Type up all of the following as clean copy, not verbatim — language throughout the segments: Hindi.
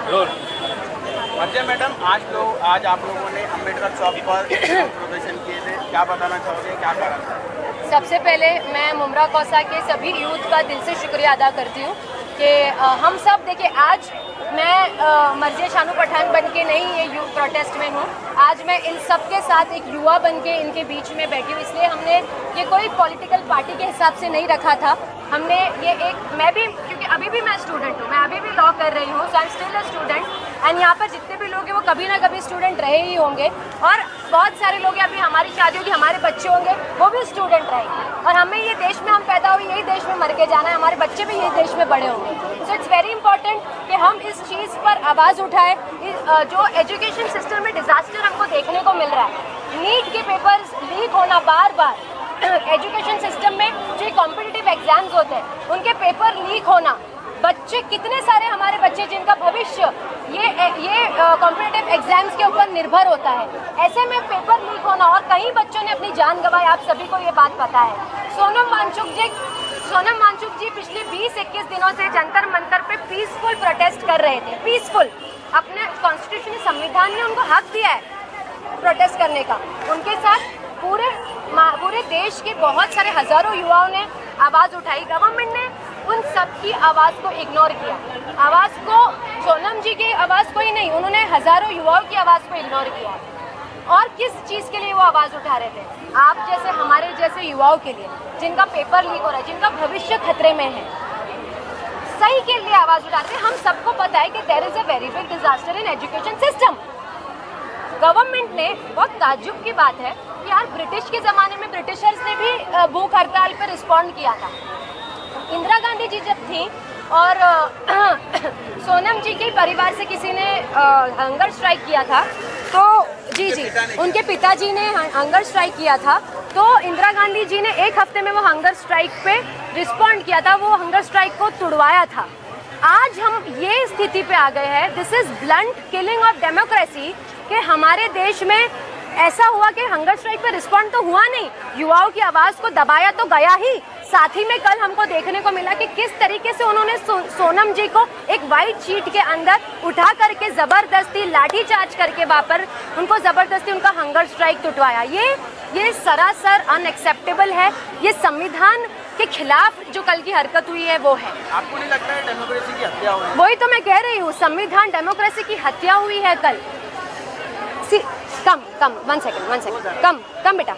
अच्छा मैडम, आज आप लोगों ने अम्बेडकर चौक पर प्रदर्शन किए थे, क्या बताना चाहोगे, क्या कारण था? सबसे पहले मैं मुमरा कौसा के सभी यूथ का दिल से शुक्रिया अदा करती हूँ कि हम सब देखिए, आज मैं मर्जिया शानू पठान बन के नहीं ये यूथ प्रोटेस्ट में हूँ। आज मैं इन सब के साथ एक युवा बन के इनके बीच में बैठी हूँ। इसलिए हमने ये कोई पॉलिटिकल पार्टी के हिसाब से नहीं रखा था। हमने ये मैं भी, क्योंकि अभी भी मैं स्टूडेंट हूँ, मैं अभी भी लॉ कर रही हूँ, so I am still a student. And यहाँ पर जितने भी लोग हैं वो कभी ना कभी स्टूडेंट रहे ही होंगे, और बहुत सारे लोग अभी हमारी शादी होगी, हमारे बच्चे होंगे, वो भी स्टूडेंट रहेंगे। और हमें ये देश में हम पैदा हुए, यही देश में मर के जाना है, हमारे बच्चे भी यही देश में बड़े होंगे। सो इट्स वेरी इंपॉर्टेंट कि हम इस चीज़ पर आवाज़ उठाएं। जो एजुकेशन सिस्टम में डिजास्टर हमको देखने को मिल रहा है, नीट के पेपर्स लीक होना बार बार, एजुकेशन सिस्टम में जो कॉम्पिटिटिव एग्जाम्स होते हैं उनके पेपर लीक होना, बच्चे कितने सारे हमारे बच्चे जिनका भविष्य ये कॉम्पिटिटिव एग्जाम्स के ऊपर निर्भर होता है, ऐसे में पेपर लीक होना, और कई बच्चों ने अपनी जान गंवाई, आप सभी को ये बात पता है। सोनम वांगचुक जी पिछले 20-21 दिनों से जंतर मंतर पे पीसफुल प्रोटेस्ट कर रहे थे, पीसफुल। अपने कॉन्स्टिट्यूशनल संविधान ने उनको हक दिया है प्रोटेस्ट करने का। उनके साथ पूरे देश के बहुत सारे हजारों युवाओं ने आवाज़ उठाई। गवर्नमेंट ने उन सब की आवाज़ को इग्नोर किया। आवाज़ को, सोनम जी की आवाज़ को ही नहीं, उन्होंने हजारों युवाओं की आवाज़ को इग्नोर किया। और किस चीज़ के लिए वो आवाज़ उठा रहे थे? आप जैसे, हमारे जैसे युवाओं के लिए, जिनका पेपर लीक हो रहा है, जिनका भविष्य खतरे में है, सही के लिए आवाज़ उठाते हैं। हम सबको पता है कि there is a very big disaster in education system. Government ने, बहुत ताज्जुब की बात है कि यार, ब्रिटिश के ज़माने में ब्रिटिशर्स ने भी भूख हड़ताल पर रिस्पॉन्ड किया था। इंदिरा गांधी जी जब थी और सोनम जी के परिवार से किसी ने हंगर स्ट्राइक किया था, तो जी उनके पिताजी ने हंगर स्ट्राइक किया था, तो इंदिरा गांधी जी ने एक हफ्ते में वो हंगर स्ट्राइक पे रिस्पॉन्ड किया था, वो हंगर स्ट्राइक को तुड़वाया था। आज हम ये स्थिति पे आ गए हैं, this is blunt killing of democracy, कि हमारे देश में ऐसा हुआ कि हंगर स्ट्राइक पे रिस्पॉन्ड तो हुआ नहीं, युवाओं की आवाज़ को दबाया तो गया ही। साथ ही में कल हमको देखने को मिला कि किस तरीके से उन्होंने सोनम जी को एक वाइट शीट के अंदर उठा करके ज़बरदस्ती लाठीचार्ज करके वापर उनको ज़बरदस्ती उनका हंगर स्ट्राइक टुटवाया। ये सरासर अनएक्सेप्टेबल है। ये संविधान के खिलाफ जो कल की हरकत हुई है वो है। आपको नहीं लगता है डेमोक्रेसी की हत्या हुई? वही तो मैं कह रही हूँ, संविधान डेमोक्रेसी की हत्या हुई है कल। कम 1 सेकेंड कम बेटा,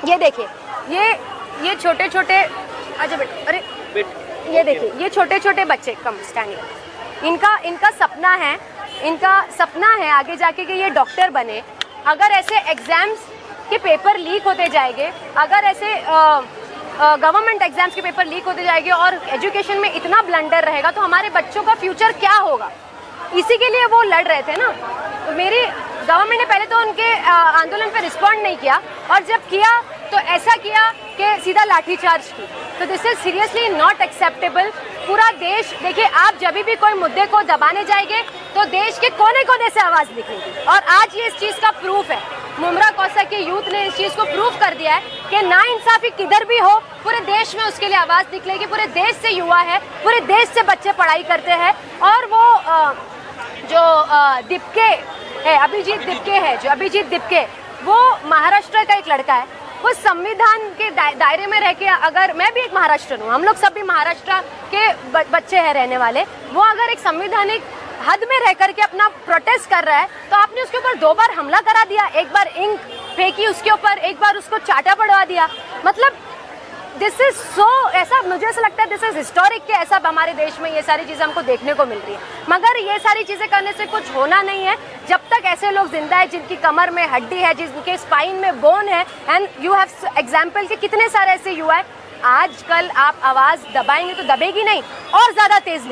ये देखिए, ये छोटे छोटे, अच्छा बेटा, अरे ये देखिए, ये छोटे छोटे बच्चे, कम स्टैंड, इनका सपना है आगे जाके कि ये डॉक्टर बने। अगर ऐसे एग्जाम्स के पेपर लीक होते जाएंगे, अगर ऐसे गवर्नमेंट एग्जाम्स के पेपर लीक होते जाएंगे और एजुकेशन में इतना ब्लंडर रहेगा, तो हमारे बच्चों का फ्यूचर क्या होगा? इसी के लिए वो लड़ रहे थे ना। तो मेरी गवर्नमेंट ने पहले तो उनके आंदोलन पर रिस्पॉन्ड नहीं किया, और जब किया तो ऐसा किया कि सीधा लाठीचार्ज की। तो this is seriously not acceptable. पूरा देश, देखिए, आप जब भी कोई मुद्दे को दबाने जाएंगे तो देश के कोने कोने से आवाज़ निकलेगी, और आज ये इस चीज़ का प्रूफ है। मुमरा कौसा के यूथ ने इस चीज़ को प्रूफ कर दिया है कि नाइंसाफ़ी किधर भी हो, पूरे देश में उसके लिए आवाज़ निकलेगी। पूरे देश से युवा है, पूरे देश से बच्चे पढ़ाई करते हैं, और वो जो दिपके है, अभिजीत दिपके, वो महाराष्ट्र का एक लड़का है। वो संविधान के दायरे में रह के, अगर मैं भी एक महाराष्ट्र हूँ, हम लोग सब भी महाराष्ट्र के बच्चे हैं रहने वाले, वो अगर एक संविधानिक हद में रह करके अपना प्रोटेस्ट कर रहा है, तो आपने उसके ऊपर 2 बार हमला करा दिया, एक बार इंक फेंकी उसके ऊपर, एक बार उसको चाटा पड़वा दिया। मतलब दिस इज सो, ऐसा मुझे ऐसा लगता है दिस इज हिस्टोरिक कि ऐसा हमारे देश में ये सारी चीज़ें हमको देखने को मिल रही है। मगर ये सारी चीज़ें करने से कुछ होना नहीं है जब तक ऐसे लोग जिंदा है जिनकी कमर में हड्डी है, जिनके स्पाइन में बोन है। एंड यू हैव एग्जाम्पल के कितने सारे ऐसे युवा है। आजकल आप आवाज़ दबाएंगे तो दबेगी नहीं, और ज़्यादा तेज़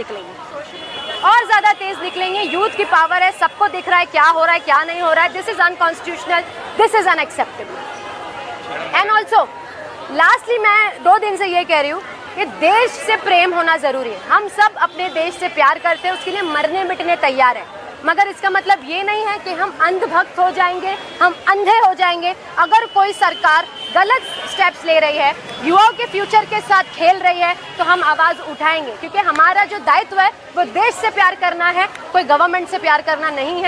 निकलेंगे, यूथ की पावर है, सबको दिख रहा है क्या हो रहा है क्या नहीं हो रहा है। This is unconstitutional, this is unacceptable. And also lastly मैं 2 दिन से ये कह रही हूँ कि देश से प्रेम होना ज़रूरी है। हम सब अपने देश से प्यार करते हैं, उसके लिए मरने मिटने तैयार हैं, मगर इसका मतलब ये नहीं है कि हम अंधभक्त हो जाएंगे, हम अंधे हो जाएंगे। अगर कोई सरकार गलत स्टेप्स ले रही है, युवाओं के फ्यूचर के साथ खेल रही है, तो हम आवाज़ उठाएंगे, क्योंकि हमारा जो दायित्व है वो देश से प्यार करना है, कोई गवर्नमेंट से प्यार करना नहीं है।